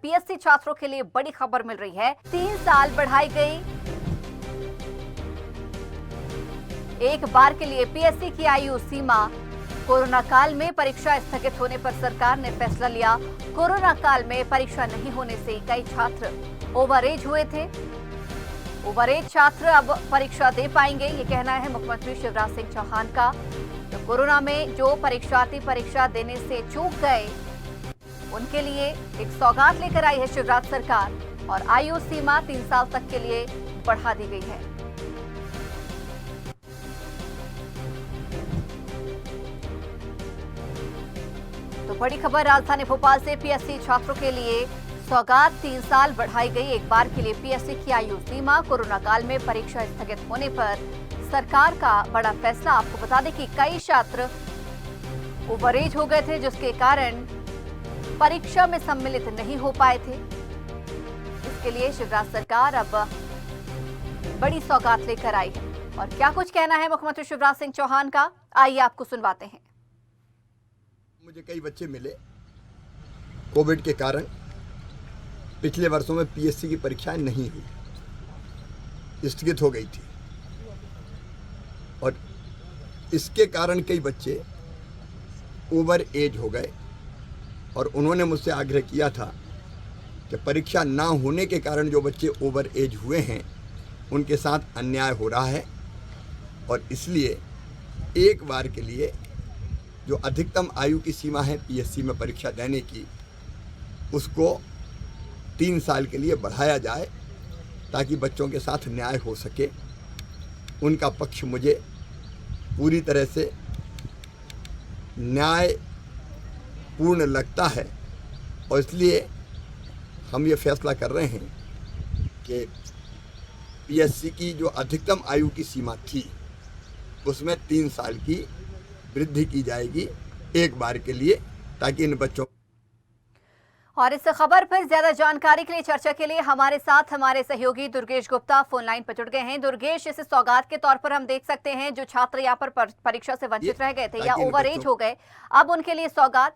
PSC छात्रों के लिए बड़ी खबर मिल रही है। 3 साल बढ़ाई गई। एक बार के लिए पीएससी की आयु सीमा। कोरोना काल में परीक्षा स्थगित होने पर सरकार ने फैसला लिया। कोरोना काल में परीक्षा नहीं होने से कई छात्र ओवरएज हुए थे। ओवरएज छात्र अब परीक्षा दे पाएंगे, ये कहना है मुख्यमंत्री शिवराज सिंह चौहान का। तो कोरोना में जो परीक्षार्थी परीक्षा देने से चूक गए उनके लिए एक सौगात लेकर आई है शिवराज सरकार और आयु सीमा 3 साल तक के लिए बढ़ा दी गई है। तो बड़ी खबर राजधानी भोपाल से पीएससी छात्रों के लिए सौगात 3 साल बढ़ाई गई। एक बार के लिए पीएससी की आयु सीमा। कोरोना काल में परीक्षा स्थगित होने पर सरकार का बड़ा फैसला। आपको बता दें कि कई छात्र ओवरएज हो गए थे जिसके कारण परीक्षा में सम्मिलित नहीं हो पाए थे। इसके लिए शिवराज सरकार अब बड़ी सौगात लेकर आई है और क्या कुछ कहना है मुख्यमंत्री शिवराज सिंह चौहान का, आइए आपको सुनवाते हैं। मुझे कई बच्चे मिले कोविड के कारण पिछले वर्षों में पीएससी की परीक्षाएं नहीं हुई, स्थगित हो गई थी और इसके कारण कई बच्चे ओवर एज हो गए और उन्होंने मुझसे आग्रह किया था कि परीक्षा ना होने के कारण जो बच्चे ओवर एज हुए हैं उनके साथ अन्याय हो रहा है और इसलिए एक बार के लिए जो अधिकतम आयु की सीमा है पीएससी में परीक्षा देने की उसको 3 साल के लिए बढ़ाया जाए ताकि बच्चों के साथ न्याय हो सके। उनका पक्ष मुझे पूरी तरह से न्यायपूर्ण लगता है और इसलिए हम ये फैसला कर रहे हैं कि पीएससी की जो अधिकतम आयु की सीमा थी उसमें 3 साल की वृद्धि की जाएगी एक बार के लिए ताकि इन बच्चों। और इस खबर पर ज्यादा जानकारी के लिए चर्चा के लिए हमारे साथ हमारे सहयोगी दुर्गेश गुप्ता फोन लाइन पर जुड़ गए हैं। दुर्गेश, इस सौगात के तौर पर हम देख सकते हैं जो छात्र यहाँ पर परीक्षा से वंचित रह गए थे या ओवरएज हो गए, अब उनके लिए सौगात।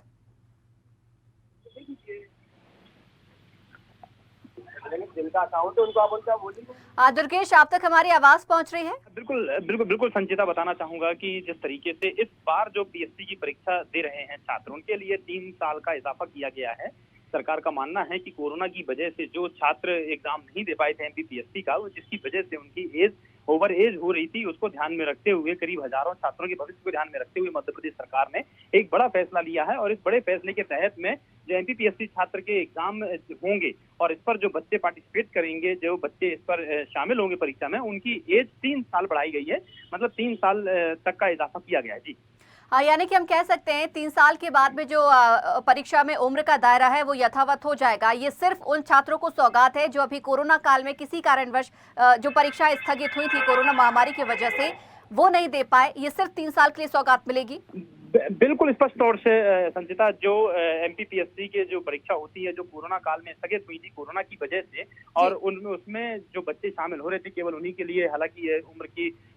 जिनका अकाउंट है उनको आप उनका बोलिए। दुर्गेश, आप तक हमारी आवाज पहुंच रही है? बिल्कुल बिल्कुल बिल्कुल संचिता, बताना चाहूंगा कि जिस तरीके से इस बार जो पीएससी की परीक्षा दे रहे हैं छात्र उनके लिए 3 साल का इजाफा किया गया है। सरकार का मानना है कि कोरोना की वजह से जो छात्र एग्जाम नहीं दे पाए थे एमपीपीएससी का, जिसकी वजह से उनकी एज ओवर एज हो रही थी, उसको ध्यान में रखते हुए करीब हजारों छात्रों के भविष्य को ध्यान में रखते हुए मध्य प्रदेश सरकार ने एक बड़ा फैसला लिया है और इस बड़े फैसले के तहत में जो एमपीपीएससी छात्र के एग्जाम होंगे और इस पर जो बच्चे पार्टिसिपेट करेंगे, जो बच्चे इस पर शामिल होंगे परीक्षा में, उनकी एज 3 साल बढ़ाई गई है। मतलब 3 साल तक का इजाफा किया गया है। जी यानी कि हम कह सकते हैं 3 साल के बाद में जो परीक्षा में उम्र का दायरा है वो यथावत हो जाएगा। ये सिर्फ उन छात्रों को सौगात है जो अभी कोरोना काल में किसी कारणवश जो परीक्षा स्थगित हुई थी कोरोना महामारी की वजह से वो नहीं दे पाए, ये सिर्फ 3 साल के लिए सौगात मिलेगी। बिल्कुल स्पष्ट तौर से संचिता, जो एमपीपीएससी के जो परीक्षा होती है जो कोरोना काल में स्थगित हुई थी कोरोना की वजह से, और उसमें जो बच्चे शामिल हो रहे थे केवल उन्हीं के लिए हालांकि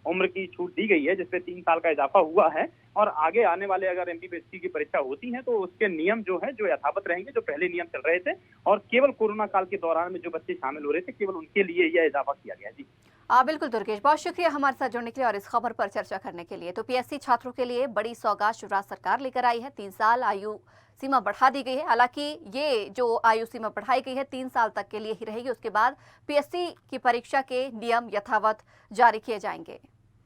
उम्र की छूट दी गई है जिसपे 3 साल का इजाफा हुआ है। और आगे आने वाले अगर एमपीपीएससी की परीक्षा होती है तो उसके नियम जो है जो यथावत रहेंगे, जो पहले नियम चल रहे थे और केवल कोरोना काल के दौरान में जो बच्चे शामिल हो रहे थे केवल उनके लिए यह इजाफा किया गया। जी बिल्कुल दुर्गेश, बहुत शुक्रिया हमारे साथ जुड़ने के लिए और इस खबर पर चर्चा करने के लिए। तो पीएससी छात्रों के लिए बड़ी सौगात शिवराज सरकार लेकर आई है। 3 साल आयु सीमा बढ़ा दी गई है। हालांकि ये जो आयु सीमा बढ़ाई गई है 3 साल तक के लिए ही रहेगी, उसके बाद पीएससी की परीक्षा के नियम यथावत जारी किए जाएंगे।